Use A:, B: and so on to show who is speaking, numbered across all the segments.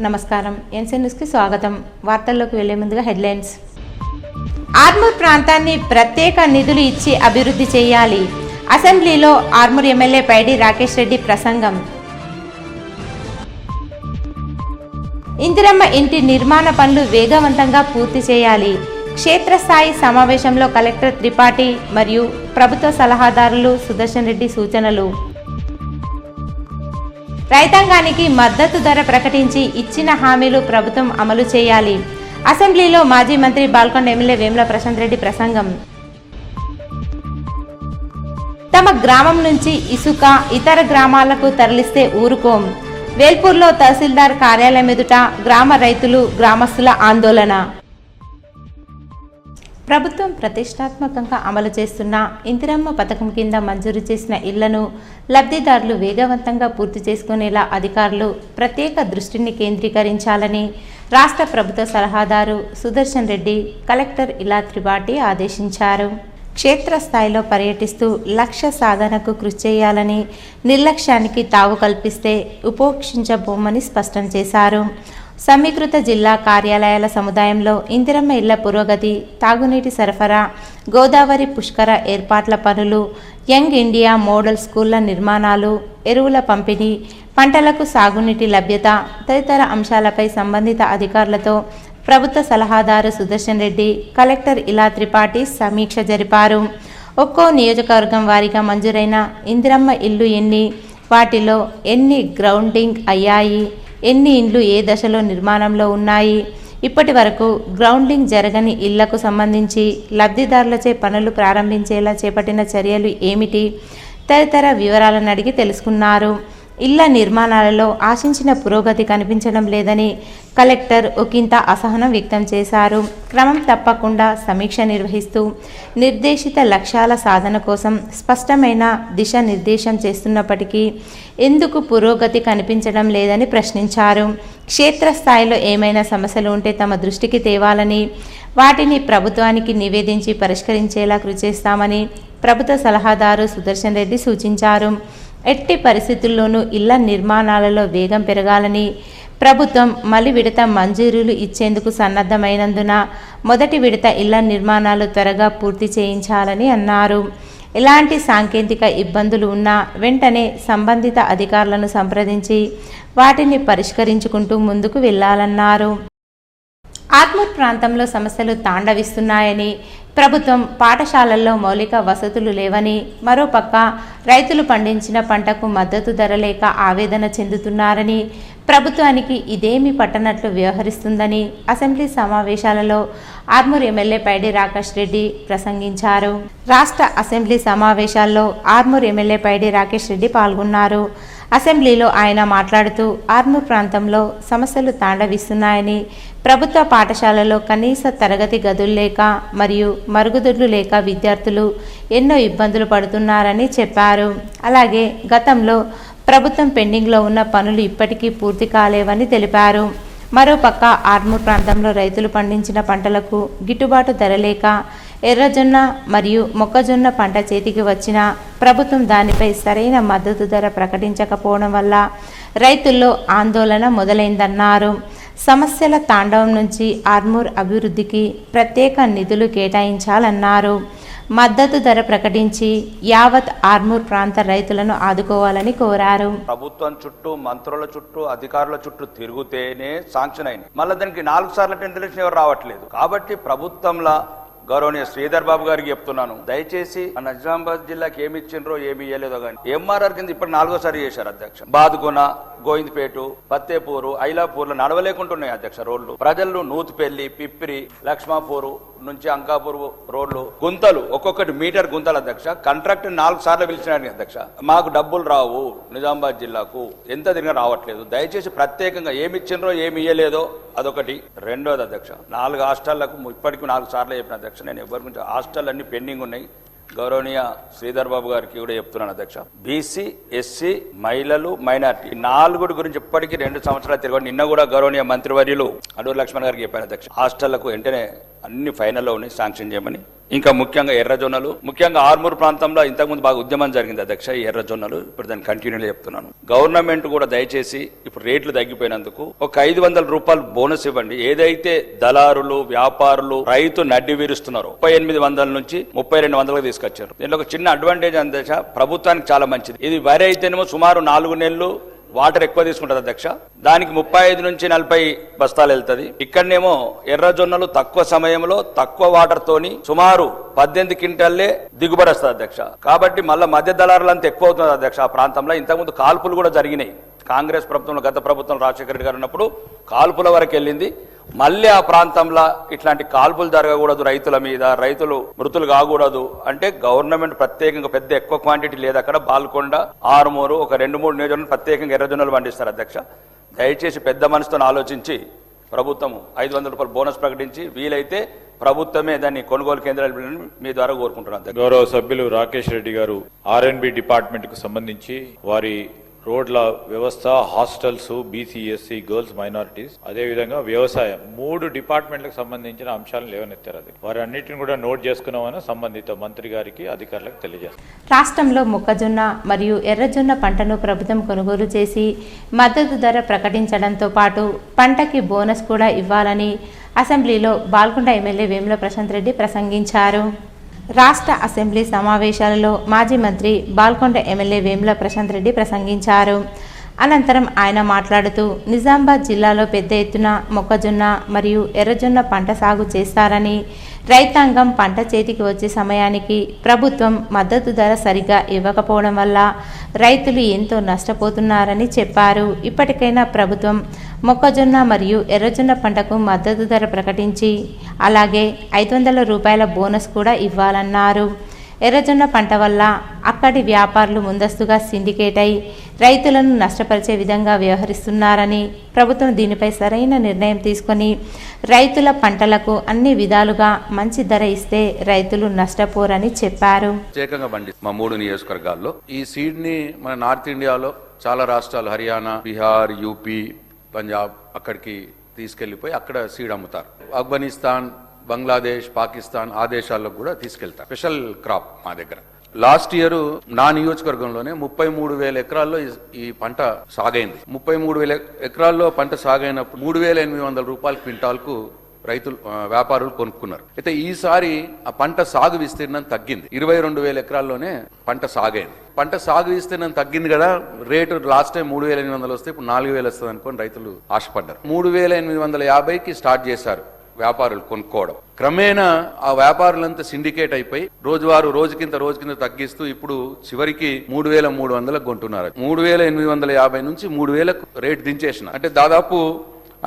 A: నమస్కారం, ఎన్సీఎన్ న్యూస్కి స్వాగతం. వార్తల్లోకి వెళ్లే ముందుగా హెడ్లైన్స్. ఆర్మూర్ ప్రాంతాన్ని ప్రత్యేక నిధులు ఇచ్చి అభివృద్ధి చేయాలి. అసెంబ్లీలో ఆర్మూర్ ఎమ్మెల్యే పైడి రాకేష్ రెడ్డి ప్రసంగం. ఇందిరమ్మ ఇంటి నిర్మాణ పనులు వేగవంతంగా పూర్తి చేయాలి. క్షేత్రస్థాయి సమావేశంలో కలెక్టర్ త్రిపాఠి మరియు ప్రభుత్వ సలహాదారులు సుదర్శన్ రెడ్డి సూచనలు. రైతాంగానికి మద్దతు ధర ప్రకటించి ఇచ్చిన హామీలు ప్రభుత్వం అమలు చేయాలి. అసెంబ్లీలో మాజీ మంత్రి బాల్కొండ ఎమ్మెల్యే వేముల ప్రశాంత్ రెడ్డి ప్రసంగం. తమ గ్రామం నుంచి ఇసుక ఇతర గ్రామాలకు తరలిస్తే ఊరుకోం. వేల్పూర్లో తహసీల్దార్ కార్యాలయం ఎదుట గ్రామ రైతులు గ్రామస్తుల ఆందోళన. ప్రభుత్వం ప్రతిష్టాత్మకంగా అమలు చేస్తున్న ఇందిరమ్మ పథకం కింద మంజూరు చేసిన ఇళ్లను లబ్ధిదారులు వేగవంతంగా పూర్తి చేసుకునేలా అధికారులు ప్రత్యేక దృష్టిని కేంద్రీకరించాలని రాష్ట్ర ప్రభుత్వ సలహాదారు సుదర్శన్ రెడ్డి కలెక్టర్ ఇలా త్రిపాఠి ఆదేశించారు. క్షేత్రస్థాయిలో పర్యటిస్తూ లక్ష్య సాధనకు కృషి చేయాలని, నిర్లక్ష్యానికి తావు కల్పిస్తే ఉపేక్షించబోమని స్పష్టం చేశారు. సమీకృత జిల్లా కార్యాలయాల సముదాయంలో ఇందిరమ్మ ఇళ్ల పురోగతి, తాగునీటి సరఫరా, గోదావరి పుష్కర ఏర్పాట్ల పనులు, యంగ్ ఇండియా మోడల్ స్కూళ్ల నిర్మాణాలు, ఎరువుల పంపిణీ, పంటలకు సాగునీటి లభ్యత తదితర అంశాలపై సంబంధిత అధికారులతో ప్రభుత్వ సలహాదారు సుదర్శన్ రెడ్డి, కలెక్టర్ ఇలా త్రిపాఠి సమీక్ష జరిపారు. ఒక్కో నియోజకవర్గం వారీగా మంజూరైన ఇందిరమ్మ ఇల్లు ఎన్ని, వాటిలో ఎన్ని గ్రౌండింగ్ అయ్యాయి, ఎన్ని ఇండ్లు ఏ దశలో నిర్మాణంలో ఉన్నాయి, ఇప్పటి వరకు గ్రౌండింగ్ జరగని ఇళ్లకు సంబంధించి లబ్ధిదారులచే పనులు ప్రారంభించేలా చేపట్టిన చర్యలు ఏమిటి తదితర వివరాలను అడిగి తెలుసుకున్నారు. ఇళ్ల నిర్మాణాలలో ఆశించిన పురోగతి కనిపించడం లేదని కలెక్టర్ ఒకంత అసహనం వ్యక్తం చేశారు. క్రమం తప్పకుండా సమీక్ష నిర్వహిస్తూ నిర్దేశిత లక్ష్యాల సాధన కోసం స్పష్టమైన దిశానిర్దేశం చేస్తున్నప్పటికీ ఎందుకు పురోగతి కనిపించడం లేదని ప్రశ్నించారు. క్షేత్రస్థాయిలో ఏమైనా సమస్యలు ఉంటే తమ దృష్టికి తేవాలని, వాటిని ప్రభుత్వానికి నివేదించి పరిష్కరించేలా కృషి చేస్తామని ప్రభుత్వ సలహాదారు సుదర్శన్ రెడ్డి సూచించారు. ఎట్టి పరిస్థితుల్లోనూ ఇళ్ల నిర్మాణాలలో వేగం పెరగాలని, ప్రభుత్వం మలి విడత మంజూరులు ఇచ్చేందుకు సన్నద్ధమైనందున మొదటి విడత ఇళ్ల నిర్మాణాలు త్వరగా పూర్తి చేయించాలని అన్నారు. ఎలాంటి సాంకేతిక ఇబ్బందులు ఉన్నా వెంటనే సంబంధిత అధికారులను సంప్రదించి వాటిని పరిష్కరించుకుంటూ ముందుకు వెళ్లాలన్నారు. ఆర్మూర్ ప్రాంతంలో సమస్యలు తాండవిస్తున్నాయని, ప్రభుత్వం పాఠశాలల్లో మౌలిక వసతులు లేవని, మరోపక్క రైతులు పండించిన పంటకు మద్దతు ధర లేక ఆవేదన చెందుతున్నారని, ప్రభుత్వానికి ఇదేమీ పట్టనట్లు వ్యవహరిస్తుందని అసెంబ్లీ సమావేశాలలో ఆర్మూర్ ఎమ్మెల్యే పైడి రాకేష్ రెడ్డి ప్రసంగించారు. రాష్ట్ర అసెంబ్లీ సమావేశాల్లో ఆర్మూర్ ఎమ్మెల్యే పైడి రాకేష్ రెడ్డి పాల్గొన్నారు. అసెంబ్లీలో ఆయన మాట్లాడుతూ ఆర్మూర్ ప్రాంతంలో సమస్యలు తాండవిస్తున్నాయని, ప్రభుత్వ పాఠశాలలో కనీస తరగతి గదులు లేక మరియు మరుగుదొడ్లు లేక విద్యార్థులు ఎన్నో ఇబ్బందులు పడుతున్నారని చెప్పారు. అలాగే గతంలో ప్రభుత్వం పెండింగ్లో ఉన్న పనులు ఇప్పటికీ పూర్తి కాలేవని తెలిపారు. మరోపక్క ఆర్మూర్ ప్రాంతంలో రైతులు పండించిన పంటలకు గిట్టుబాటు ధర లేక ఎర్రజొన్న మరియు మొక్కజొన్న పంట చేతికి వచ్చినా ప్రభుత్వం దానిపై సరైన మద్దతు ధర ప్రకటించకపోవడం వల్ల రైతుల్లో ఆందోళన మొదలైందన్నారు. సమస్యల తాండవం నుంచి ఆర్మూర్ అభివృద్ధికి ప్రత్యేక నిధులు కేటాయించాలన్నారు. మద్దతు ధర ప్రకటించి యావత్ ఆర్మూర్ ప్రాంత రైతులను ఆదుకోవాలని కోరారు.
B: ప్రభుత్వం చుట్టూ, మంత్రుల చుట్టూ, అధికారుల చుట్టూ తిరుగుతేనే శాంక్షన్ అయింది. మళ్ళీ దానికి 4 సార్లు టెండరేషన్ ఎవరు రావట్లేదు. కాబట్టి ప్రభుత్వంలో గౌరవనీయ శ్రీధర్ బాబు గారికి చెప్తున్నాను, దయచేసి మన నిజామాబాద్ జిల్లాకి ఏమి ఇచ్చిండ్రో ఏమి ఇయ్యలేదో కానీ ఎంఆర్ఆర్ కింద ఇప్పుడు 4వ సారి చేశారు అధ్యక్ష. బాదుగున, గోవిందపేట, పత్తేపూరు, ఐలాపూర్లో నడవలేకుంటున్నాయి అధ్యక్ష రోడ్లు. ప్రజలు నూతుపెల్లి, పిప్పిరి, లక్ష్మాపూరు నుంచి అంకాపూర్ రోడ్లు గుంతలు, ఒక్కొక్కటి మీటర్ గుంతలు అధ్యక్ష. కాంట్రాక్ట్ 4 సార్లు పిలిచినాడు అధ్యక్ష. మాకు డబ్బులు రావు, నిజామాబాద్ జిల్లాకు ఎంత తిరిగి రావట్లేదు. దయచేసి ప్రత్యేకంగా ఏమి ఇచ్చిండ్రో ఏమి ఇయ్యలేదో అదొకటి. రెండోది అధ్యక్ష, 4 హాస్టళ్లకు ఇప్పటికీ 4 సార్లు చెప్పిన అధ్యక్ష. నేను ఎవరి గురించి హాస్టల్ అన్ని పెండింగ్ ఉన్నాయి. గౌరవనీయ శ్రీధర్ బాబు గారికి కూడా చెప్తున్నాను అధ్యక్ష. బీసీ, ఎస్సీ, మహిళలు, మైనార్టీ 4 గురించి ఇప్పటికీ 2 సంవత్సరాలు తిరగండి. నిన్న కూడా గౌరవనీయ మంత్రివర్యులు అడూరు లక్ష్మణ్ గారికి చెప్పాను అధ్యక్ష. హాస్టళ్లకు వెంటనే అన్ని ఫైనల్లో ఉన్నాయి, శాంక్షన్ చేయమని ఇంకా ముఖ్యంగా ఎర్రజొన్నలు, ముఖ్యంగా ఆర్మూర్ ప్రాంతంలో ఇంతకుముందు బాగా ఉద్యమం జరిగింది అధ్యక్ష ఈ ఎర్రజొన్నలు. ఇప్పుడు దాన్ని కంటిన్యూగా చెప్తున్నాను. గవర్నమెంట్ కూడా దయచేసి ఇప్పుడు రేట్లు తగ్గిపోయినందుకు ఒక 500 రూపాయలు బోనస్ ఇవ్వండి. ఏదైతే దళారులు, వ్యాపారులు, రైతు నడ్డి వీరుస్తున్నారో 3800 నుంచి 3200 తీసుకొచ్చారు. దీనిలో ఒక చిన్న అడ్వాంటేజ్ అధ్యక్ష, ప్రభుత్వానికి చాలా మంచిది. ఇది వరి అయితేనేమో సుమారు 4 నెలలు వాటర్ ఎక్కువ తీసుకుంటుంది అధ్యక్ష, దానికి 35 నుంచి 40 బస్తాలు వెళ్తుంది. ఇక్కడనేమో ఎర్రజొన్నలు తక్కువ సమయంలో తక్కువ వాటర్ తోని సుమారు 18 క్వింటాల్లే దిగుబడి వస్తుంది అధ్యక్ష. కాబట్టి మళ్ళీ మధ్య దళారులంతా ఎక్కువ అవుతుంది అధ్యక్ష ఆ ప్రాంతంలో. ఇంతకుముందు కాల్పులు కూడా జరిగినాయి కాంగ్రెస్ ప్రభుత్వంలో, గత ప్రభుత్వం రాజశేఖర రెడ్డి గారు ఉన్నప్పుడు కాల్పుల వరకు వెళ్ళింది. మళ్ళీ ఆ ప్రాంతంలో ఇట్లాంటి కాల్పులు జరగకూడదు, రైతుల మీద రైతులు మృతులు కాకూడదు అంటే గవర్నమెంట్ ప్రత్యేకంగా పెద్ద ఎక్కువ క్వాంటిటీ లేదు అక్కడ. బాల్కొండ, ఆరుమూరు ఒక 2-3 నియోజకవర్గాలు ప్రత్యేకంగా ఎర్రజొన్నలు పండిస్తారు అధ్యక్ష. దయచేసి పెద్ద మనసుతో ఆలోచించి ప్రభుత్వం 500 రూపాయలు బోనస్ ప్రకటించి వీలైతే ప్రభుత్వమే దాన్ని కొనుగోలు కేంద్రాలు మీ ద్వారా కోరుకుంటున్నారు.
C: గౌరవ సభ్యులు రాకేష్ రెడ్డి గారు ఆర్ఎన్బి డిపార్ట్మెంట్ కు సంబంధించి వారి రోడ్ల వ్యవస్థ, హాస్టల్స్, బీసీఎస్సీ, గర్ల్స్ మైనారిటీస్, అదేవిధంగా వ్యవసాయం 3 డిపార్ట్మెంట్లకు సంబంధించిన అంశాలను లేవనెత్తారు. అది వారి అన్నింటిని కూడా నోట్ చేసుకున్నామని సంబంధిత మంత్రి గారికి, అధికారులకు తెలియజేస్తారు.
A: రాష్ట్రంలో మొక్కజొన్న మరియు ఎర్రజొన్న పంటను ప్రభుత్వం కొనుగోలు చేసి మద్దతు ధర ప్రకటించడంతో పాటు పంటకి బోనస్ కూడా ఇవ్వాలని అసెంబ్లీలో బాల్కొండ ఎమ్మెల్యే వేముల ప్రశాంత్ రెడ్డి ప్రసంగించారు. రాష్ట్ర అసెంబ్లీ సమావేశాలలో మాజీ మంత్రి బాల్కొండ ఎమ్మెల్యే వేముల ప్రశాంత్ రెడ్డి ప్రసంగించారు. అనంతరం ఆయన మాట్లాడుతూ నిజామాబాద్ జిల్లాలో పెద్ద ఎత్తున మొక్కజొన్న మరియు ఎర్రజొన్న పంట సాగు చేస్తారని, రైతాంగం పంట చేతికి వచ్చే సమయానికి ప్రభుత్వం మద్దతు ధర సరిగా ఇవ్వకపోవడం వల్ల రైతులు ఎంతో నష్టపోతున్నారని చెప్పారు. ఇప్పటికైనా ప్రభుత్వం మొక్కజొన్న మరియు ఎర్రజొన్న పంటకు మద్దతు ధర ప్రకటించి అలాగే 500 రూపాయల బోనస్ కూడా ఇవ్వాలన్నారు. ఎర్రజొన్న పంట వల్ల అక్కడి వ్యాపారులు ముందస్తుగా సిండికేట్ అయి రైతులను నష్టపరిచే విధంగా వ్యవహరిస్తున్నారని, ప్రభుత్వం దీనిపై సరైన నిర్ణయం తీసుకొని రైతుల పంటలకు అన్ని విధాలుగా మంచి ధర ఇస్తే రైతులు నష్టపోరని చెప్పారు.
D: ప్రత్యేకంగా బండి మా 3 నియోజకవర్గాల్లో ఈ సీడ్ ని మన నార్త్ ఇండియాలో చాలా రాష్ట్రాలు, హర్యానా, బీహార్, యూపీ, పంజాబ్ అక్కడికి తీసుకెళ్లిపోయి అక్కడ సీడ్ అమ్ముతారు. ఆఫ్ఘనిస్తాన్, బంగ్లాదేశ్, పాకిస్తాన్ ఆ దేశాల్లో కూడా తీసుకెళ్తారు. స్పెషల్ క్రాప్ మా దగ్గర. లాస్ట్ ఇయర్ నా నియోజకవర్గంలోనే 33,000 ఎకరాల్లో ఈ పంట సాగైంది. 33,000 ఎకరాల్లో పంట సాగైనప్పుడు 3,800 రూపాయల క్వింటాల్కు రైతులు, వ్యాపారులు కొనుక్కున్నారు. అయితే ఈసారి ఆ పంట సాగు విస్తీర్ణం తగ్గింది. 22,000 ఎకరాల్లోనే పంట సాగైంది. పంట సాగు విస్తీర్ణం తగ్గింది కదా, రేటు లాస్ట్ టైం 3,800 వస్తే ఇప్పుడు 4,000 వస్తుంది అనుకోని రైతులు ఆశపడ్డారు. 3,850కి స్టార్ట్ చేశారు వ్యాపారులు కొనుక్కోవడం. క్రమేణా ఆ వ్యాపారులంతా సిండికేట్ అయిపోయి రోజుకింత తగ్గిస్తూ ఇప్పుడు చివరికి 3,300 కొంటున్నారు. 3,850 నుంచి 3,000 రేట్ దించేసిన, అంటే దాదాపు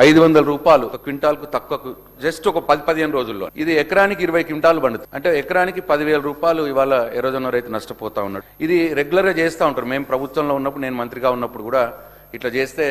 D: 500 రూపాయలు ఒక క్వింటాల్కు తక్కువ, జస్ట్ ఒక 10-15 రోజుల్లో. ఇది ఎకరానికి 20 క్వింటాలు పండుతుంది. అంటే ఎకరానికి 10,000 రూపాయలు ఇవాళ ఎర్రజొన్న రైతు నష్టపోతా ఉన్నాడు. ఇది రెగ్యులర్ గా చేస్తూ ఉంటారు. మేము ప్రభుత్వంలో ఉన్నప్పుడు, నేను మంత్రిగా ఉన్నప్పుడు కూడా ఇట్లా చేస్తే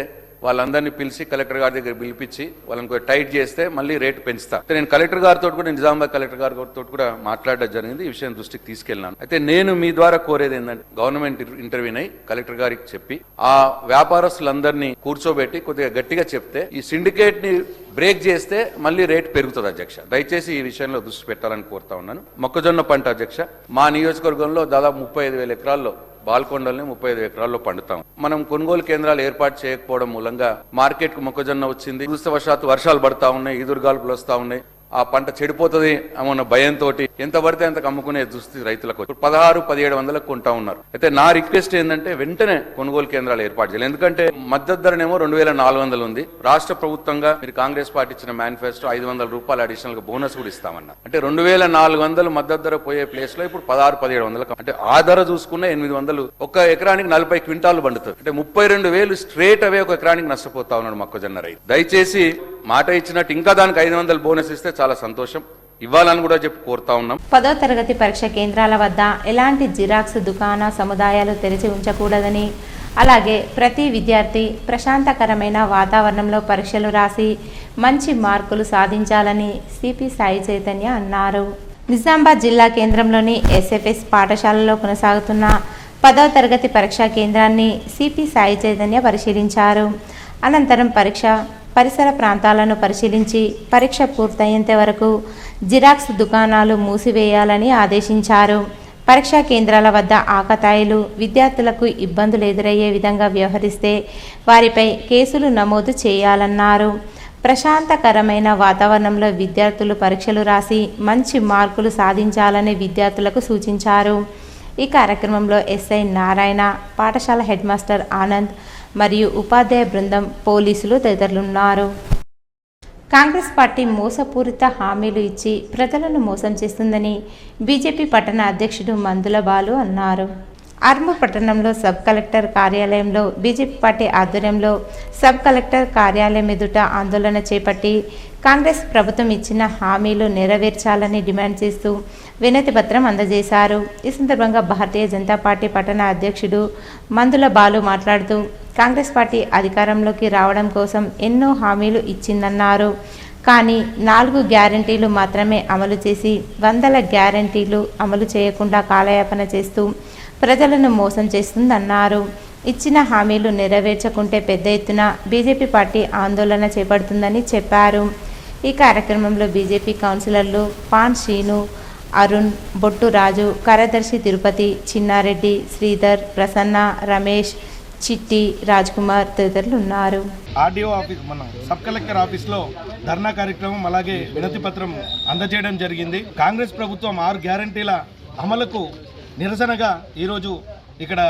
D: వాళ్ళందరినీ పిలిచి కలెక్టర్ గారి దగ్గర పిలిపించి వాళ్ళని టైట్ చేస్తే మళ్ళీ రేటు పెంచుతా. నేను కలెక్టర్ గారితో కూడా, నిజామాబాద్ కలెక్టర్ గారితో కూడా మాట్లాడడం జరిగింది. ఈ విషయం దృష్టికి తీసుకెళ్ళినాను. అయితే నేను మీ ద్వారా కోరేది ఏంటంటే గవర్నమెంట్ ఇంటర్వ్యూన్ అయి కలెక్టర్ గారికి చెప్పి ఆ వ్యాపారస్తులందరినీ కూర్చోబెట్టి కొద్దిగా గట్టిగా చెప్తే ఈ సిండికేట్ ని బ్రేక్ చేస్తే మళ్ళీ రేటు పెరుగుతుంది అధ్యక్ష. దయచేసి ఈ విషయంలో దృష్టి పెట్టాలని కోరుతా ఉన్నాను. మొక్కజొన్న పంట అధ్యక్ష, మా నియోజకవర్గంలో దాదాపు 35,000 ఎకరాల్లో, బాల్కొండల్ని 35 ఎకరాల్లో పండుతాం. మనం కొనుగోలు కేంద్రాలు ఏర్పాటు చేయకపోవడం మూలంగా మార్కెట్ కు మొక్కజొన్న వచ్చింది. దురదృష్టవశాత్తు వర్షాలు పడతా ఉన్నాయి, ఈదురుగాలుపులు వస్తా ఉన్నాయి. ఆ పంట చెడిపోతుంది అన్న భయంతో ఎంత పడితే అంతకు అమ్ముకునే దుస్థితి రైతులకు. 16,000-1700 కొంటా ఉన్నారు. అయితే నా రిక్వెస్ట్ ఏంటంటే వెంటనే కొనుగోలు కేంద్రాలు ఏర్పాటు చేయాలి. ఎందుకంటే మద్దతు ధరనేమో 2,400 ఉంది. రాష్ట్ర ప్రభుత్వంగా మీరు కాంగ్రెస్ పార్టీ ఇచ్చిన మేనిఫెస్టో 500 రూపాయలు అడిషనల్ గా బోనస్ కూడా ఇస్తామన్నారు. అంటే 2,400 మద్దతు ధర పోయే ప్లేస్ లో ఇప్పుడు 16,000-1700. అంటే ఆ ధర చూసుకున్న 800, ఒక ఎకరానికి 40 క్వింటాలు పండుతుంది. అంటే 32,000 స్ట్రేట్ అవే ఒక ఎకరానికి నష్టపోతా ఉన్నాడు మొక్కజొన్న రైతు. దయచేసి మాట ఇచ్చినట్టు ఇంకా దానికి 500 బోనస్ ఇస్తే చాలా సంతోషం, ఇవ్వాలని కూడా చెప్పి కోరుతా ఉన్నాం.
A: 10వ తరగతి పరీక్ష కేంద్రాల వద్ద ఎలాంటి జిరాక్స్ దుకాణ సముదాయాలు తెరిచి ఉంచకూడదని, అలాగే ప్రతి విద్యార్థి ప్రశాంతకరమైన వాతావరణంలో పరీక్షలు రాసి మంచి మార్కులు సాధించాలని సిపి సాయి చైతన్య అన్నారు. నిజామాబాద్ జిల్లా కేంద్రంలోని ఎస్ఎఫ్ఎస్ పాఠశాలలో కొనసాగుతున్న 10వ తరగతి పరీక్షా కేంద్రాన్ని సిపి సాయి చైతన్య పరిశీలించారు. అనంతరం పరీక్ష పరిసర ప్రాంతాలను పరిశీలించి పరీక్ష పూర్తయ్యేంత వరకు జిరాక్స్ దుకాణాలు మూసివేయాలని ఆదేశించారు. పరీక్షా కేంద్రాల వద్ద ఆకతాయిలు విద్యార్థులకు ఇబ్బందులు ఎదురయ్యే విధంగా వ్యవహరిస్తే వారిపై కేసులు నమోదు చేయాలన్నారు. ప్రశాంతకరమైన వాతావరణంలో విద్యార్థులు పరీక్షలు రాసి మంచి మార్కులు సాధించాలని విద్యార్థులకు సూచించారు. ఈ కార్యక్రమంలో ఎస్ఐ నారాయణ, పాఠశాల హెడ్ మాస్టర్ ఆనంద్ మరియు ఉపాధ్యాయ బృందం, పోలీసులు తదితరులున్నారు. కాంగ్రెస్ పార్టీ మోసపూరిత హామీలు ఇచ్చి ప్రజలను మోసం చేస్తుందని బీజేపీ పట్టణ అధ్యక్షుడు మందుల బాలు అన్నారు. ఆర్మూర్ పట్టణంలో సబ్ కలెక్టర్ కార్యాలయంలో బీజేపీ పార్టీ ఆధ్వర్యంలో సబ్ కలెక్టర్ కార్యాలయం ఎదుట ఆందోళన చేపట్టి కాంగ్రెస్ ప్రభుత్వం ఇచ్చిన హామీలు నెరవేర్చాలని డిమాండ్ చేస్తూ వినతి పత్రం అందజేశారు. ఈ సందర్భంగా భారతీయ జనతా పార్టీ పట్టణ అధ్యక్షుడు మందుల బాలు మాట్లాడుతూ కాంగ్రెస్ పార్టీ అధికారంలోకి రావడం కోసం ఎన్నో హామీలు ఇచ్చిందన్నారు. కానీ 4 గ్యారంటీలు మాత్రమే అమలు చేసి 100 గ్యారంటీలు అమలు చేయకుండా కాలయాపన చేస్తూ ప్రజలను మోసం చేస్తుందన్నారు. ఇచ్చిన హామీలు నెరవేర్చకుంటే పెద్ద ఎత్తున బీజేపీ పార్టీ ఆందోళన చేపడుతుందని చెప్పారు. ఈ కార్యక్రమంలో బీజేపీ కౌన్సిలర్లు పాన్ శ్రీను, అరుణ్, బొట్టు రాజు, కార్యదర్శి తిరుపతి, చిన్నారెడ్డి, శ్రీధర్, ప్రసన్న, రమేష్, చిట్టి, రాజ్ కుమార్ తదితరులు ఉన్నారు.
E: ఆర్డీఓ ఆఫీస్, మన సబ్ కలెక్టర్ ఆఫీస్లో ధర్నా కార్యక్రమం అలాగే వినతి పత్రం అందజేయడం జరిగింది. కాంగ్రెస్ ప్రభుత్వం 6 గ్యారంటీల అమలుకు నిరసనగా ఈరోజు ఇక్కడ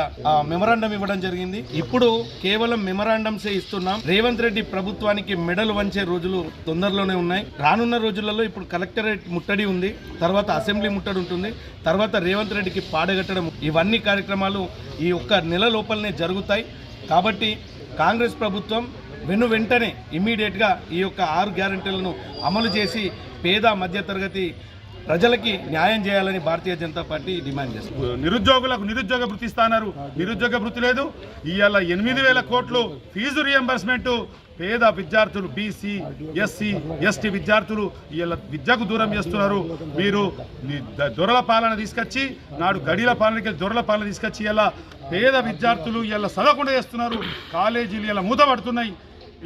E: మెమరాండం ఇవ్వడం జరిగింది. ఇప్పుడు కేవలం మెమరాండమ్సే ఇస్తున్నాం. రేవంత్ రెడ్డి ప్రభుత్వానికి మెడలు వంచే రోజులు తొందరలోనే ఉన్నాయి. రానున్న రోజులలో ఇప్పుడు కలెక్టరేట్ ముట్టడి ఉంది, తర్వాత అసెంబ్లీ ముట్టడి ఉంటుంది, తర్వాత రేవంత్ రెడ్డికి పాడగట్టడం, ఇవన్నీ కార్యక్రమాలు ఈ ఒక్క నెల లోపలనే జరుగుతాయి. కాబట్టి కాంగ్రెస్ ప్రభుత్వం వెంటనే ఇమ్మీడియట్గా ఈ యొక్క 6 గ్యారంటీలను అమలు చేసి పేద మధ్యతరగతి ప్రజలకి న్యాయం చేయాలని భారతీయ జనతా పార్టీ డిమాండ్ చేస్తుంది.
F: నిరుద్యోగులకు నిరుద్యోగ వృత్తి ఇస్తున్నారు, నిరుద్యోగ వృత్తి లేదు. ఇవాళ 8,000 కోట్లు ఫీజు రియంబర్స్మెంట్ పేద విద్యార్థులు, బీసీ, ఎస్సీ, ఎస్టీ విద్యార్థులు ఇవాళ విద్యకు దూరం చేస్తున్నారు. మీరు దొరల పాలన తీసుకొచ్చి, నాడు గడిల పాలనకి దొరల పాలన తీసుకొచ్చి ఇలా పేద విద్యార్థులు ఇలా చదవకుండా చేస్తున్నారు. కాలేజీలు ఇలా మూతపడుతున్నాయి.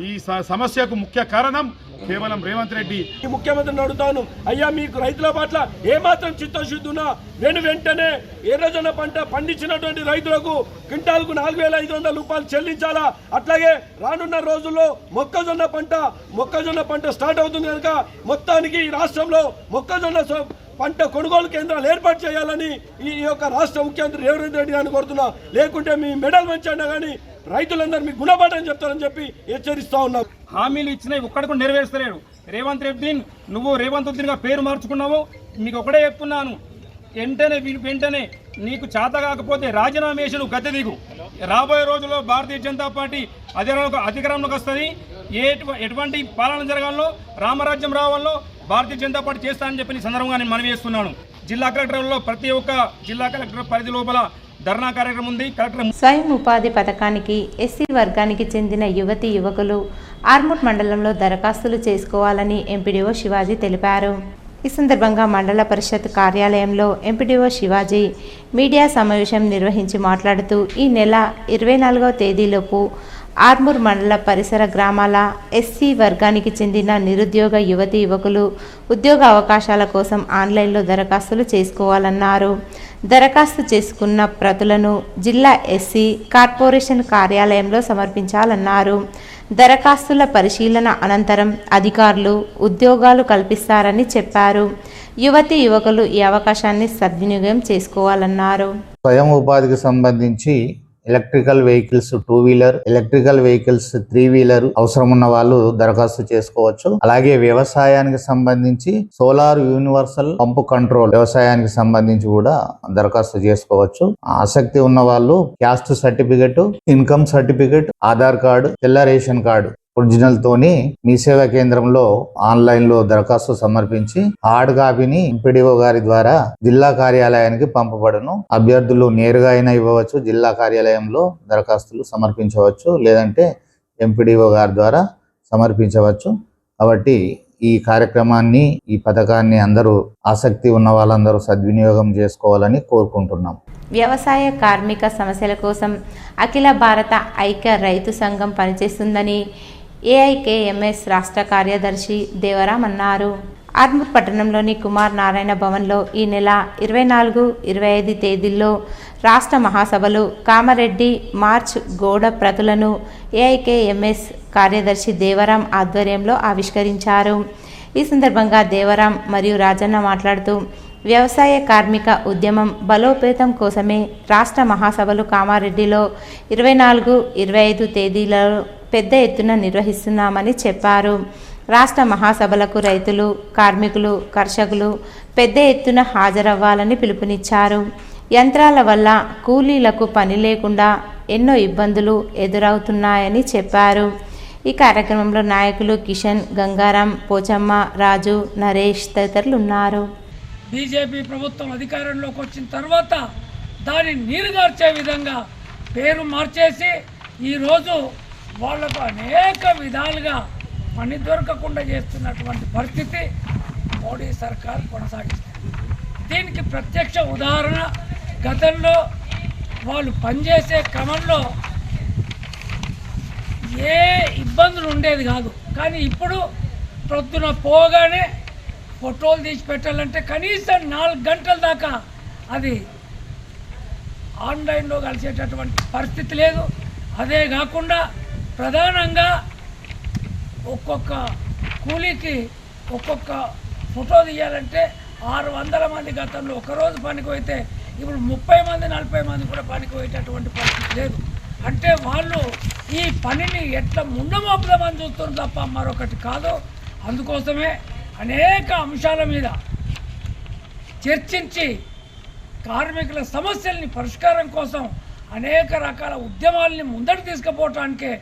F: ఈ సమస్యకు ముఖ్య కారణం కేవలం రేవంత్ రెడ్డి.
G: ముఖ్యమంత్రిని అడుగుతాను, అయ్యా మీకు రైతుల పట్ల ఏమాత్రం చిత్తశుద్ధి ఉన్నా వెంటనే ఎర్రజొన్న పంట పండించినటువంటి రైతులకు క్వింటాల్కు 4,500 రూపాయలు చెల్లించాలా. అట్లాగే రానున్న రోజుల్లో మొక్కజొన్న పంట స్టార్ట్ అవుతుంది కనుక మొత్తానికి ఈ రాష్ట్రంలో మొక్కజొన్న పంట కొనుగోలు కేంద్రాలు ఏర్పాటు చేయాలని ఈ యొక్క రాష్ట్ర ముఖ్యమంత్రి రేవంత్ రెడ్డి గారిని కోరుతున్నా. లేకుంటే మీ మెడల్ మంచినా కానీ రైతులందరూ మీకు గుణపాఠం చెప్తారని చెప్పి హెచ్చరిస్తా ఉన్నారు.
H: హామీలు ఇచ్చినవి ఒక్కడి కూడా నెరవేర్చలేడు రేవంత్ రెడ్డి. నువ్వు రేవంత్ రెడ్డిగా పేరు మార్చుకున్నావు. మీకు ఒకటే చెప్తున్నాను, వెంటనే నీకు చేత కాకపోతే రాజీనామా చేసి నువ్వు గద్దె దిగు. రాబోయే రోజుల్లో భారతీయ జనతా పార్టీ అధికారంలోకి వస్తుంది. ఎటువంటి పాలన జరగాలో, రామరాజ్యం రావాలో భారతీయ జనతా పార్టీ చేస్తానని చెప్పి సందర్భంగా నేను మనవి చేస్తున్నాను. జిల్లా కలెక్టర్లో ప్రతి ఒక్క జిల్లా కలెక్టర్ పరిధి లోపల ధర్నా కార్యక్రమం ఉంది.
A: స్వయం ఉపాధి పథకానికి ఎస్సీ వర్గానికి చెందిన యువతీ యువకులు ఆర్మూర్ మండలంలో దరఖాస్తులు చేసుకోవాలని ఎంపీడీఓ శివాజీ తెలిపారు. ఈ సందర్భంగా మండల పరిషత్ కార్యాలయంలో ఎంపీడీఓ శివాజీ మీడియా సమావేశం నిర్వహించి మాట్లాడుతూ ఈ నెల 24వ తేదీలోపు ఆర్మూర్ మండల పరిసర గ్రామాల ఎస్సీ వర్గానికి చెందిన నిరుద్యోగ యువతీ యువకులు ఉద్యోగ అవకాశాల కోసం ఆన్లైన్లో దరఖాస్తులు చేసుకోవాలన్నారు. దరఖాస్తు చేసుకున్న ప్రతులను జిల్లా ఎస్సీ కార్పొరేషన్ కార్యాలయంలో సమర్పించాలన్నారు. దరఖాస్తుల పరిశీలన అనంతరం అధికారులు ఉద్యోగాలు కల్పిస్తారని చెప్పారు. యువతీ యువకులు ఈ అవకాశాన్ని సద్వినియోగం చేసుకోవాలన్నారు.
I: స్వయం ఉపాధికి సంబంధించి electrical vehicles 2 wheeler, electrical vehicles 3 wheeler అవసరం ఉన్న వాళ్ళు దరఖాస్తు చేసుకోవచ్చు. అలాగే వ్యవసాయానికి సంబంధించి సోలార్ యూనివర్సల్ పంపు కంట్రోల్ వ్యవసాయానికి సంబంధించి కూడా దరఖాస్తు చేసుకోవచ్చు. ఆసక్తి ఉన్న వాళ్ళు caste certificate, income certificate, Aadhaar card, తెల్ల రేషన్ కార్డు ఒరిజినల్ తోని మీ సేవా కేంద్రంలో ఆన్లైన్ లో దరఖాస్తు సమర్పించి హార్డ్ కాపీని ఎంపీడీఓ గారి ద్వారా జిల్లా కార్యాలయానికి పంపబడును. అభ్యర్థులు నేరుగా అయినా ఇవ్వవచ్చు, జిల్లా కార్యాలయంలో దరఖాస్తులు సమర్పించవచ్చు, లేదంటే ఎంపీడీఓ గారి ద్వారా సమర్పించవచ్చు. కాబట్టి ఈ కార్యక్రమాన్ని, ఈ పథకాన్ని అందరూ ఆసక్తి ఉన్న వాళ్ళందరూ సద్వినియోగం చేసుకోవాలని కోరుకుంటున్నాం.
A: వ్యవసాయ కార్మిక సమస్యల కోసం అఖిల భారత ఐక్య రైతు సంఘం పనిచేస్తుందని ఏఐకేఎంఎస్ రాష్ట్ర కార్యదర్శి దేవరాం అన్నారు. ఆర్మూర్ పట్టణంలోని కుమార్ నారాయణ భవన్లో ఈ నెల 24, 25 తేదీల్లో రాష్ట్ర మహాసభలు కామారెడ్డి మార్చ్ గోడ ప్రతులను ఏఐకేఎంఎస్ కార్యదర్శి దేవరాం ఆధ్వర్యంలో ఆవిష్కరించారు. ఈ సందర్భంగా దేవరాం మరియు రాజన్న మాట్లాడుతూ వ్యవసాయ కార్మిక ఉద్యమం బలోపేతం కోసమే రాష్ట్ర మహాసభలు కామారెడ్డిలో 24, 25 తేదీలలో పెద్ద ఎత్తున నిర్వహిస్తున్నామని చెప్పారు. రాష్ట్ర మహాసభలకు రైతులు, కార్మికులు, కర్షకులు పెద్ద ఎత్తున హాజరవ్వాలని పిలుపునిచ్చారు. యంత్రాల వల్ల కూలీలకు పని లేకుండా ఎన్నో ఇబ్బందులు ఎదురవుతున్నాయని చెప్పారు. ఈ కార్యక్రమంలో నాయకులు కిషన్, గంగారాం, పోచమ్మ, రాజు, నరేష్ తదితరులు ఉన్నారు.
J: బీజేపీ ప్రభుత్వం అధికారంలోకి వచ్చిన తర్వాత దాన్ని నీరుగార్చే విధంగా పేరు మార్చేసి ఈరోజు వాళ్లకు అనేక విధాలుగా పని దొరకకుండా చేస్తున్నటువంటి పరిస్థితి మోడీ సర్కార్ కొనసాగిస్తుంది. దీనికి ప్రత్యక్ష ఉదాహరణ గతంలో వాళ్ళు పనిచేసే క్రమంలో ఏ ఇబ్బందులు ఉండేది కాదు. కానీ ఇప్పుడు ప్రొద్దున పోగానే ఫోటోలు తీసి పెట్టాలంటే కనీసం 4 గంటల దాకా అది ఆన్లైన్లో కలిసేటటువంటి పరిస్థితి లేదు. అదే కాకుండా ప్రధానంగా ఒక్కొక్క కూలీకి ఒక్కొక్క ఫోటో తీయాలంటే 600 మంది గతంలో ఒకరోజు పనికి పోయితే ఇప్పుడు 30 మంది 40 మంది కూడా పనికి పోయేటటువంటి పరిస్థితి లేదు. అంటే వాళ్ళు ఈ పనిని ఎట్లా ముండమోపుదామని చూస్తున్నారు తప్ప మరొకటి కాదు. అందుకోసమే అనేక అంశాల మీద చర్చించి కార్మికుల సమస్యల్ని పరిష్కారం కోసం అనేక రకాల ఉద్యమాలని ముందడు తీసుకుపోవటానికే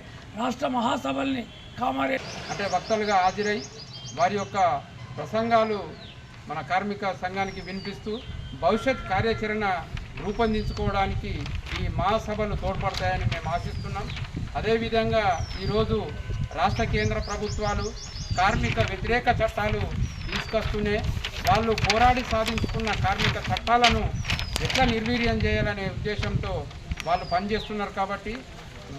J: రాష్ట్ర మహాసభల్ని కామారెడ్డి
H: అంటే వక్తలుగా హాజరై వారి యొక్క ప్రసంగాలు మన కార్మిక సంఘానికి వినిపిస్తూ భవిష్యత్ కార్యాచరణ రూపొందించుకోవడానికి ఈ మహాసభలు తోడ్పడతాయని మేము ఆశిస్తున్నాం. అదేవిధంగా ఈరోజు రాష్ట్ర కేంద్ర ప్రభుత్వాలు కార్మిక వ్యతిరేక చట్టాలు తీసుకొస్తూనే వాళ్ళు పోరాడి సాధించుకున్న కార్మిక చట్టాలను ఎట్లా నిర్వీర్యం చేయాలనే ఉద్దేశంతో వాళ్ళు పనిచేస్తున్నారు. కాబట్టి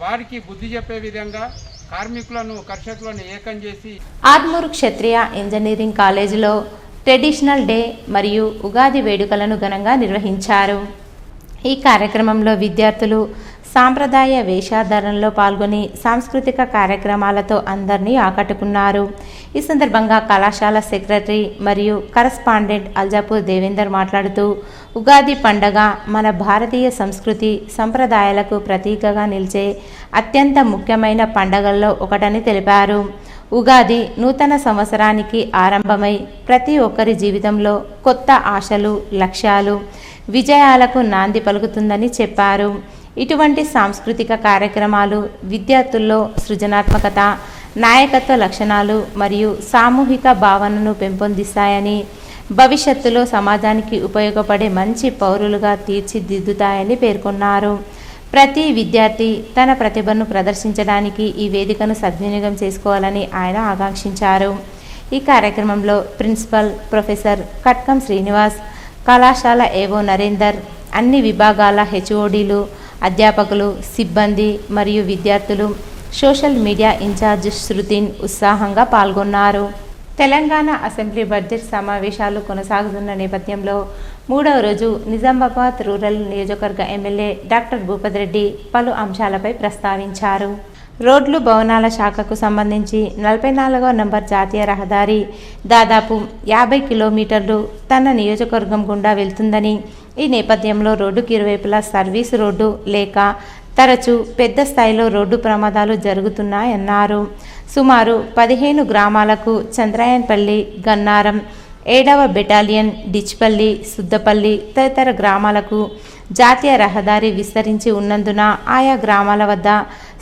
H: వారికి బుద్ధి చెప్పే విధంగా కార్మికులను కర్షకులను ఏకం చేసి
A: ఆర్మూర్ క్షత్రియ ఇంజనీరింగ్ కాలేజీలో ట్రెడిషనల్ డే మరియు ఉగాది వేడుకలను ఘనంగా నిర్వహించారు. ఈ కార్యక్రమంలో విద్యార్థులు సాంప్రదాయ వేషధారణలో పాల్గొని సాంస్కృతిక కార్యక్రమాలతో అందరినీ ఆకట్టుకున్నారు. ఈ సందర్భంగా కళాశాల సెక్రటరీ మరియు కరస్పాండెంట్ అల్జాపూర్ దేవేందర్ మాట్లాడుతూ ఉగాది పండగ మన భారతీయ సంస్కృతి సంప్రదాయాలకు ప్రతీకగా నిలిచే అత్యంత ముఖ్యమైన పండగల్లో ఒకటని తెలిపారు. ఉగాది నూతన సంవత్సరానికి ఆరంభమై ప్రతి ఒక్కరి జీవితంలో కొత్త ఆశలు, లక్ష్యాలు, విజయాలకు నాంది పలుకుతుందని చెప్పారు. ఇటువంటి సాంస్కృతిక కార్యక్రమాలు విద్యార్థుల్లో సృజనాత్మకత, నాయకత్వ లక్షణాలు మరియు సామూహిక భావనను పెంపొందిస్తాయని, భవిష్యత్తులో సమాజానికి ఉపయోగపడే మంచి పౌరులుగా తీర్చిదిద్దుతాయని పేర్కొన్నారు. ప్రతి విద్యార్థి తన ప్రతిభను ప్రదర్శించడానికి ఈ వేదికను సద్వినియోగం చేసుకోవాలని ఆయన ఆకాంక్షించారు. ఈ కార్యక్రమంలో ప్రిన్సిపల్ ప్రొఫెసర్ కట్కం శ్రీనివాస్, కళాశాల ఏవో నరేందర్, అన్ని విభాగాల హెచ్ఓడీలు, అధ్యాపకులు, సిబ్బంది మరియు విద్యార్థులు, సోషల్ మీడియా ఇన్ఛార్జ్ శృతిన్ ఉత్సాహంగా పాల్గొన్నారు. తెలంగాణ అసెంబ్లీ బడ్జెట్ సమావేశాలు కొనసాగుతున్న నేపథ్యంలో 3వ రోజు నిజామాబాద్ రూరల్ నియోజకవర్గ ఎమ్మెల్యే డాక్టర్ భూపతి రెడ్డి పలు అంశాలపై ప్రస్తావించారు. రోడ్లు భవనాల శాఖకు సంబంధించి 44వ నంబర్ జాతీయ రహదారి దాదాపు 50 కిలోమీటర్లు తన నియోజకవర్గం గుండా వెళ్తుందని, ఈ నేపథ్యంలో రోడ్డుకి ఇరువైపులా సర్వీస్ రోడ్డు లేక తరచూ పెద్ద స్థాయిలో రోడ్డు ప్రమాదాలు జరుగుతున్నాయన్నారు. సుమారు 15 గ్రామాలకు చంద్రాయన్పల్లి, గన్నారం, 7వ బెటాలియన్, డిచ్పల్లి, సుద్దపల్లి తదితర గ్రామాలకు జాతీయ రహదారి విస్తరించి ఉన్నందున ఆయా గ్రామాల వద్ద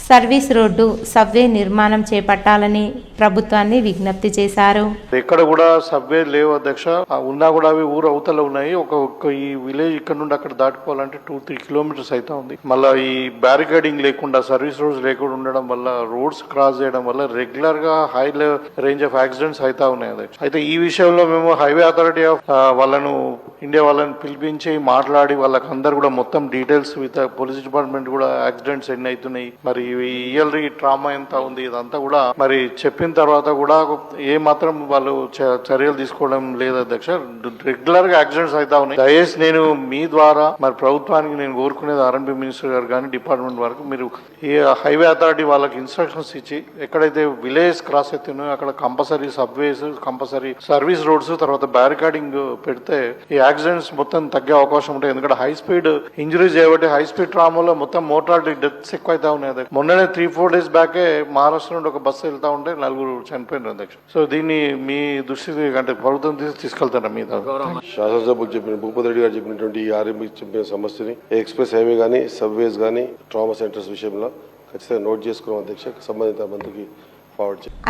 A: సర్వీస్ రోడ్డు, సబ్వే నిర్మాణం చేపట్టాలని ప్రభుత్వాన్ని విజ్ఞప్తి చేశారు.
K: ఎక్కడ కూడా సబ్వే లేవు అధ్యక్ష, ఉన్నా కూడా అవి ఊరు అవతల ఉన్నాయి. ఒక ఈ విలేజ్ ఇక్కడ నుండి అక్కడ దాటుకోవాలంటే 2-3 కిలోమీటర్స్ అయితే ఉంది. మళ్ళీ ఈ బ్యారికేడింగ్ లేకుండా, సర్వీస్ రోడ్స్ లేకుండా ఉండడం వల్ల, రోడ్స్ క్రాస్ చేయడం వల్ల రెగ్యులర్ గా హై రేంజ్ ఆఫ్ యాక్సిడెంట్స్ అయితే ఉన్నాయి అధ్యక్ష. అయితే ఈ విషయంలో మేము హైవే అథారిటీ ఆఫ్ వాళ్ళను ఇండియా వాళ్ళని పిలిపించి మాట్లాడి వాళ్ళకి అందరు కూడా మొత్తం డీటెయిల్స్ విత్ పోలీస్ డిపార్ట్మెంట్ కూడా యాక్సిడెంట్స్ ఎన్ని అవుతున్నాయి, మరి ఇయర్లీ ట్రామా ఎంత ఉంది, ఇదంతా కూడా మరి చెప్పిన తర్వాత కూడా ఏ మాత్రం వాళ్ళు చర్యలు తీసుకోవడం లేదు అధ్యక్ష. రెగ్యులర్ గా యాక్సిడెంట్స్ అవుతా ఉన్నాయి. దయచేసి నేను మీ ద్వారా మరి ప్రభుత్వానికి నేను కోరుకునేది ఆర్ఎండ్బి మినిస్టర్ గారు కానీ డిపార్ట్మెంట్ వరకు మీరు ఈ హైవే అథారిటీ వాళ్ళకి ఇన్స్ట్రక్షన్స్ ఇచ్చి ఎక్కడైతే విలేజ్ క్రాస్ అవుతున్నాయో అక్కడ compulsory subways, compulsory service roads, తర్వాత బ్యారికాడింగ్ పెడితే ఈ యాక్సిడెంట్స్ మొత్తం తగ్గే అవకాశం ఉంటుంది. ఎందుకంటే హై స్పీడ్ ఇంజరీస్ చేయబట్టి హై స్పీడ్ ట్రామాలో మొత్తం మోటాలిటీ డెత్స్ ఎక్కువ అవుతా ఉన్నాయి. మొన్ననే 3-4 days బ్యాకే మహారాష్ట్ర నుండి ఒక బస్సు వెళ్తా ఉంటే 4 చనిపోయినారు అధ్యక్ష. సో దీన్ని మీ దృష్టికి అంటే ప్రభుత్వం తీసుకెళ్తారా మీ
L: శాసనసభకు చెప్పిన భూపతి రెడ్డి గారు చెప్పినటువంటి ఈ ఆర్ఎంబి చెప్పిన సమస్యని ఎక్స్ప్రెస్ హైవే కానీ సబ్వేస్ కానీ ట్రామా సెంటర్స్ విషయంలో ఖచ్చితంగా నోట్ చేసుకున్నాం అధ్యక్ష. సంబంధిత మంత్రికి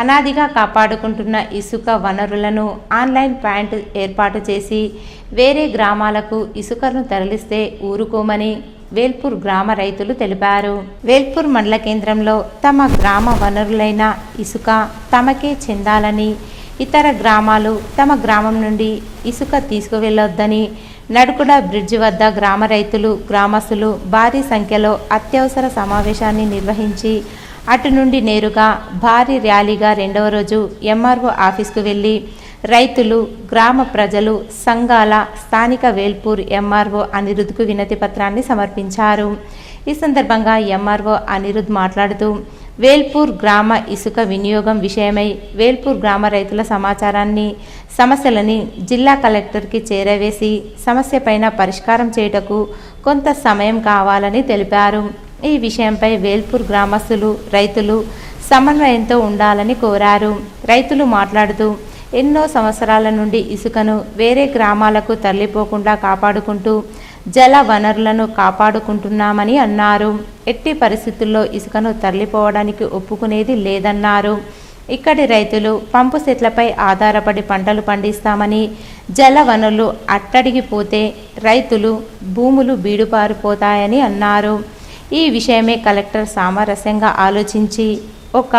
A: అనాదిగా కాపాడుకుంటున్న ఇసుక వనరులను ఆన్లైన్ పాయింట్ ఏర్పాటు చేసి వేరే గ్రామాలకు ఇసుకను తరలిస్తే ఊరుకోమని వేల్పూర్ గ్రామ రైతులు తెలిపారు. వేల్పూర్ మండల కేంద్రంలో తమ గ్రామ వనరులైన ఇసుక తమకే చెందాలని, ఇతర గ్రామాలు తమ గ్రామం నుండి ఇసుక తీసుకువెళ్లొద్దని నడుకుడ బ్రిడ్జి వద్ద గ్రామ రైతులు, గ్రామస్తులు భారీ సంఖ్యలో అత్యవసర సమావేశాన్ని నిర్వహించి అటు నుండి నేరుగా భారీ ర్యాలీగా రెండవ రోజు ఎంఆర్ఓ ఆఫీస్కు వెళ్లి రైతులు, గ్రామ ప్రజలు, సంఘాల స్థానిక వేల్పూర్ ఎంఆర్ఓ అనిరుద్కు వినతి పత్రాన్ని సమర్పించారు. ఈ సందర్భంగా ఎంఆర్ఓ అనిరుద్ మాట్లాడుతూ వేల్పూర్ గ్రామ ఇసుక వినియోగం విషయమై వేల్పూర్ గ్రామ రైతుల సమస్యలని జిల్లా కలెక్టర్కి చేరవేసి సమస్యపైన పరిష్కారం చేయుటకు కొంత సమయం కావాలని తెలిపారు. ఈ విషయంపై వేల్పూర్ గ్రామస్తులు, రైతులు సమన్వయంతో ఉండాలని కోరారు. రైతులు మాట్లాడుతూ ఎన్నో సంవత్సరాల నుండి ఇసుకను వేరే గ్రామాలకు తరలిపోకుండా కాపాడుకుంటూ జల వనరులను కాపాడుకుంటున్నామని అన్నారు. ఎట్టి పరిస్థితుల్లో ఇసుకను తరలిపోవడానికి ఒప్పుకునేది లేదన్నారు. ఇక్కడి రైతులు పంపు సెట్లపై ఆధారపడి పంటలు పండిస్తామని, జల వనరులు అట్టడిగిపోతే రైతులు భూములు బీడుపారిపోతాయని అన్నారు. ఈ విషయమే కలెక్టర్ సామరస్యంగా ఆలోచించి ఒక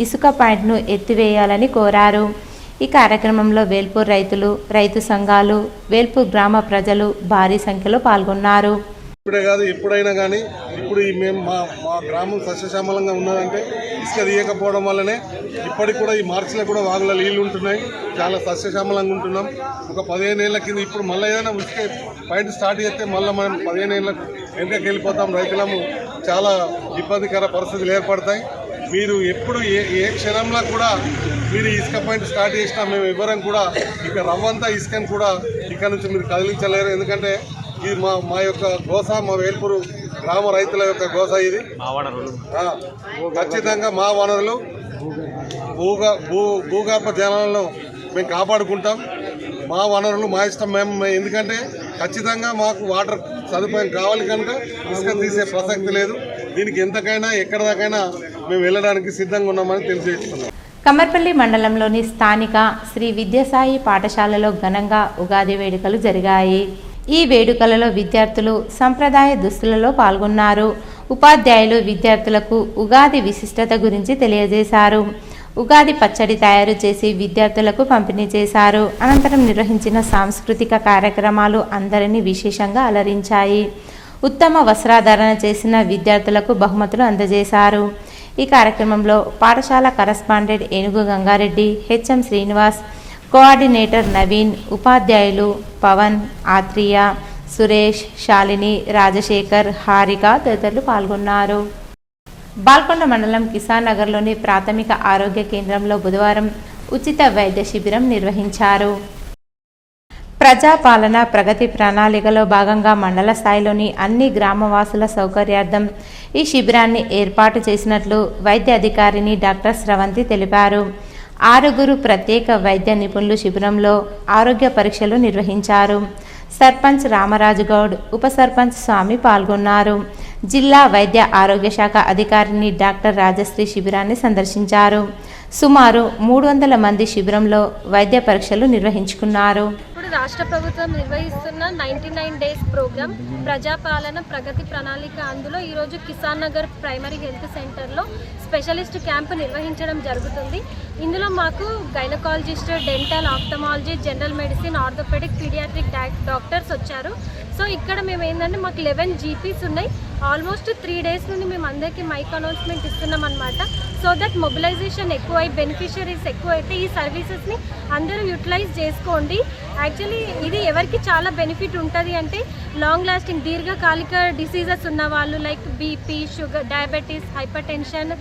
A: ఇసుక పాయింట్ను ఎత్తివేయాలని కోరారు. ఈ కార్యక్రమంలో వేల్పూర్ రైతులు, రైతు సంఘాలు, వేల్పూర్ గ్రామ ప్రజలు భారీ సంఖ్యలో పాల్గొన్నారు.
M: ఇప్పుడే కాదు ఎప్పుడైనా కానీ ఇప్పుడు మేము మా గ్రామం సస్యశ్యామలంగా ఉన్నదంటే ఇసుక తీయకపోవడం వల్లనే ఇప్పటికి కూడా ఈ మార్చిలో కూడా వాగుల నీళ్ళు ఉంటున్నాయి. చాలా సస్యశ్యామలంగా ఉంటున్నాం. ఒక 15 ఏళ్ల కింద ఇప్పుడు మళ్ళీ ఏదైనా ఇసుక పాయింట్ స్టార్ట్ చేస్తే మళ్ళీ మనం 15 ఏళ్ళకు వెనకకి వెళ్ళిపోతాం. రైతులము చాలా ఇబ్బందికర పరిస్థితులు ఏర్పడతాయి. మీరు ఎప్పుడు ఏ క్షణంలో కూడా మీరు ఇసుక పాయింట్ స్టార్ట్ చేసినా మేము ఎవరం కూడా ఇక రవ్వంతా ఇసుకని కూడా ఇక్కడ నుంచి మీరు కదిలించలేరు. ఎందుకంటే ఇది మా యొక్క గోస, మా వేల్పూరు గ్రామ రైతుల యొక్క గోస. ఇది ఖచ్చితంగా మా వనరులు భూగర్భ జలాలను మేము కాపాడుకుంటాం. మా వనరులు మా ఇష్టం మేము, ఎందుకంటే ఖచ్చితంగా మాకు వాటర్ సదుపాయం కావాలి కనుక ఇసుక తీసే ప్రసక్తి లేదు. దీనికి ఎంతకైనా ఎక్కడ దాకైనా మేము వెళ్ళడానికి సిద్ధంగా ఉన్నామని తెలియజేస్తున్నాం.
A: కమ్మర్పల్లి మండలంలోని స్థానిక శ్రీ విద్యాసాయి పాఠశాలలో ఘనంగా ఉగాది వేడుకలు జరిగాయి. ఈ వేడుకలలో విద్యార్థులు సంప్రదాయ దుస్తులలో పాల్గొన్నారు. ఉపాధ్యాయులు విద్యార్థులకు ఉగాది విశిష్టత గురించి తెలియజేశారు. ఉగాది పచ్చడి తయారు చేసి విద్యార్థులకు పంపిణీ చేశారు. అనంతరం నిర్వహించిన సాంస్కృతిక కార్యక్రమాలు అందరినీ విశేషంగా అలరించాయి. ఉత్తమ వస్త్రాధారణ చేసిన విద్యార్థులకు బహుమతులు అందజేశారు. ఈ కార్యక్రమంలో పాఠశాల కరస్పాండెంట్ ఏనుగు గంగారెడ్డి, హెచ్ఎం శ్రీనివాస్, కోఆర్డినేటర్ నవీన్, ఉపాధ్యాయులు పవన్, ఆత్రియ, సురేష్, శాలిని, రాజశేఖర్, హారిక తదితరులు పాల్గొన్నారు. బాల్కొండ మండలం కిసాన్ నగర్లోని ప్రాథమిక ఆరోగ్య కేంద్రంలో బుధవారం ఉచిత వైద్య శిబిరం నిర్వహించారు. ప్రజాపాలన ప్రగతి ప్రణాళికలో భాగంగా మండల స్థాయిలోని అన్ని గ్రామవాసుల సౌకర్యార్థం ఈ శిబిరాన్ని ఏర్పాటు చేసినట్లు వైద్య అధికారిని డాక్టర్ స్రవంతి తెలిపారు. 6 ప్రత్యేక వైద్య నిపుణులు శిబిరంలో ఆరోగ్య పరీక్షలు నిర్వహించారు. సర్పంచ్ రామరాజు గౌడ్, ఉప సర్పంచ్ స్వామి పాల్గొన్నారు. జిల్లా వైద్య ఆరోగ్య శాఖ అధికారిని డాక్టర్ రాజశ్రీ శిబిరాన్ని సందర్శించారు. సుమారు 300 మంది శిబిరంలో వైద్య పరీక్షలు నిర్వహించుకున్నారు.
N: ఇప్పుడు రాష్ట్ర ప్రభుత్వం నిర్వహిస్తున్న 99 డేస్ ప్రోగ్రామ్ ప్రజాపాలన ప్రగతి ప్రణాళిక. అందులో ఈరోజు కిసాన్ నగర్ ప్రైమరీ హెల్త్ సెంటర్లో స్పెషలిస్ట్ క్యాంపు నిర్వహించడం జరుగుతుంది. ఇందులో మాకు gynaecologist, dental, ophthalmology, general medicine, orthopaedic, paediatric doctors వచ్చారు. సో ఇక్కడ మేము ఏంటంటే మాకు 11 జీపీస్ ఉన్నాయి. ఆల్మోస్ట్ 3 days నుండి మేము అందరికీ మైక్ అనౌన్స్మెంట్ ఇస్తున్నాం అనమాట. సో దట్ మొబిలైజేషన్ ఎక్కువై బెనిఫిషరీస్ ఎక్కువ అయితే ఈ సర్వీసెస్ని అందరూ యూటిలైజ్ చేసుకోండి. యాక్చువల్లీ ఇది ఎవరికి చాలా బెనిఫిట్ ఉంటుంది అంటే లాంగ్ లాస్టింగ్ దీర్ఘకాలిక డిసీజెస్ ఉన్న వాళ్ళు like BP, sugar, diabetes, hyper tension,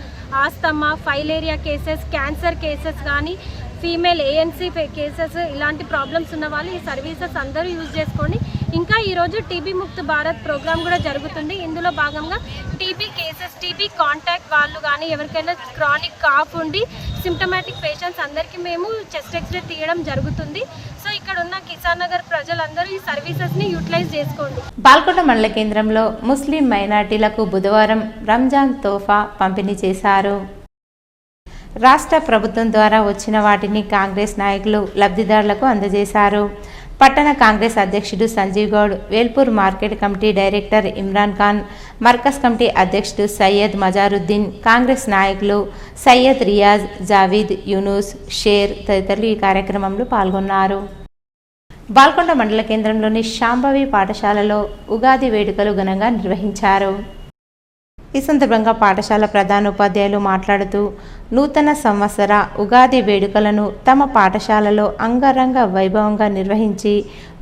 N: asthma, filaria cases, cancer cases కానీ ఫీమేల్ ఏఎన్సీ కేసెస్ ఇలాంటి ప్రాబ్లమ్స్ ఉన్న వాళ్ళు ఈ సర్వీసెస్ అందరూ యూజ్ చేసుకోండి. ఇంకా ఈరోజు టీబీ ముక్త్ భారత్ ప్రోగ్రామ్ కూడా జరుగుతుంది. ఇందులో భాగంగా టీబీ కేసెస్, టీబీ కాంటాక్ట్ వాళ్ళు కానీ ఎవరికైనా క్రానిక్ కాఫ్ ఉండి సిమ్టమాటిక్ పేషెంట్స్ అందరికీ మేము చెస్ట్ ఎక్స్రే తీయడం జరుగుతుంది. సో ఇక్కడ ఉన్న కిసాన్ నగర్ ప్రజలందరూ ఈ సర్వీసెస్ని యూటిలైజ్ చేసుకోండి.
A: బాల్కొండ మండల కేంద్రంలో ముస్లిం మైనార్టీలకు బుధవారం రంజాన్ తోఫా పంపిణీ చేశారు. రాష్ట్ర ప్రభుత్వం ద్వారా వచ్చిన వాటిని కాంగ్రెస్ నాయకులు లబ్ధిదారులకు అందజేశారు. పట్టణ కాంగ్రెస్ అధ్యక్షుడు Sanjeev Goud, Velpur market committee director Imran Khan, మర్కజ్ కమిటీ అధ్యక్షుడు సయ్యద్ మజారుద్దీన్, కాంగ్రెస్ నాయకులు సయ్యద్ రియాజ్, జావీద్, యూనుస్, షేర్ తదితరులు ఈ కార్యక్రమంలో పాల్గొన్నారు. బాల్కొండ మండల కేంద్రంలోని శాంభవి పాఠశాలలో ఉగాది వేడుకలు ఘనంగా నిర్వహించారు. ఈ సందర్భంగా పాఠశాల ప్రధానోపాధ్యాయులు మాట్లాడుతూ నూతన సంవత్సర ఉగాది వేడుకలను తమ పాఠశాలలో అంగరంగ వైభవంగా నిర్వహించి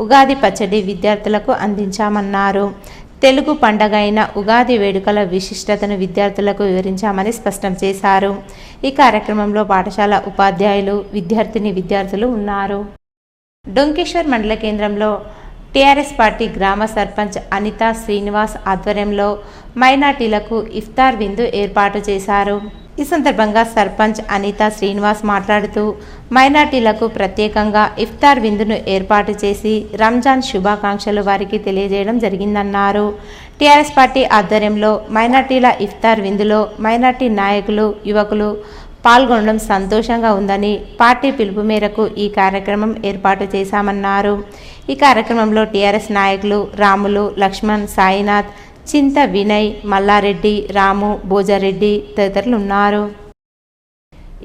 A: ఉగాది పచ్చడి విద్యార్థులకు అందించామన్నారు. తెలుగు పండగ అయిన ఉగాది వేడుకల విశిష్టతను విద్యార్థులకు వివరించామని స్పష్టం చేశారు. ఈ కార్యక్రమంలో పాఠశాల ఉపాధ్యాయులు, విద్యార్థులు ఉన్నారు. డొంకేశ్వర్ మండల కేంద్రంలో టీఆర్ఎస్ పార్టీ గ్రామ సర్పంచ్ అనితా శ్రీనివాస్ ఆధ్వర్యంలో మైనార్టీలకు ఇఫ్తార్ విందు ఏర్పాటు చేశారు. ఈ సందర్భంగా సర్పంచ్ అనితా శ్రీనివాస్ మాట్లాడుతూ మైనార్టీలకు ప్రత్యేకంగా ఇఫ్తార్ విందును ఏర్పాటు చేసి రంజాన్ శుభాకాంక్షలు వారికి తెలియజేయడం జరిగిందన్నారు. టీఆర్ఎస్ పార్టీ ఆధ్వర్యంలో మైనార్టీల ఇఫ్తార్ విందులో మైనార్టీ నాయకులు, యువకులు పాల్గొనడం సంతోషంగా ఉందని పార్టీ పిలుపు మేరకు ఈ కార్యక్రమం ఏర్పాటు చేశామన్నారు. ఈ కార్యక్రమంలో టీఆర్ఎస్ నాయకులు రాములు, లక్ష్మణ్, సాయినాథ్, చింత వినయ్, మల్లారెడ్డి, రాము, భోజారెడ్డి తదితరులు ఉన్నారు.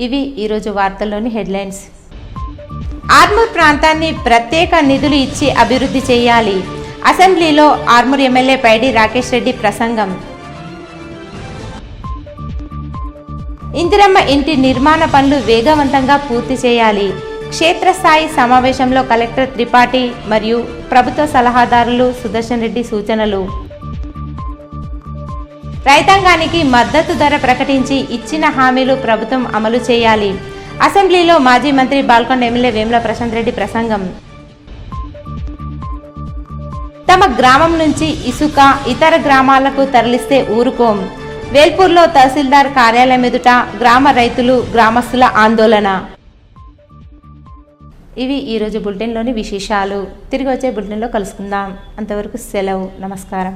A: ఇవి ఈరోజు వార్తల్లోని హెడ్లైన్స్. ఆర్మూర్ ప్రాంతాన్ని ప్రత్యేక నిధులు ఇచ్చి అభివృద్ధి చేయాలి. అసెంబ్లీలో ఆర్మూర్ ఎమ్మెల్యే పైడి రాకేష్ రెడ్డి ప్రసంగం. ఇందిరమ్మ ఇంటి నిర్మాణ పనులు వేగవంతంగా పూర్తి చేయాలి. క్షేత్రస్థాయి సమావేశంలో కలెక్టర్ త్రిపాఠి మరియు ప్రభుత్వ సలహాదారులు సుదర్శన్ రెడ్డి సూచనలు. రైతాంగానికి మద్దతు ధర ప్రకటించి ఇచ్చిన హామీలు ప్రభుత్వం అమలు చేయాలి. అసెంబ్లీలో మాజీ మంత్రి బాల్కొండ ఎమ్మెల్యే వేముల ప్రశాంత్ రెడ్డి ప్రసంగం. తమ గ్రామం నుంచి ఇసుక ఇతర గ్రామాలకు తరలిస్తే ఊరుకోం. వేల్పూర్లో తహసీల్దార్ కార్యాలయం ఎదుట గ్రామ రైతులు, గ్రామస్తుల ఆందోళన. ఇవి ఈరోజు బులెటిన్లోని విశేషాలు. తిరిగి వచ్చే బులెటిన్లో కలుసుకుందాం. అంతవరకు సెలవు. నమస్కారం.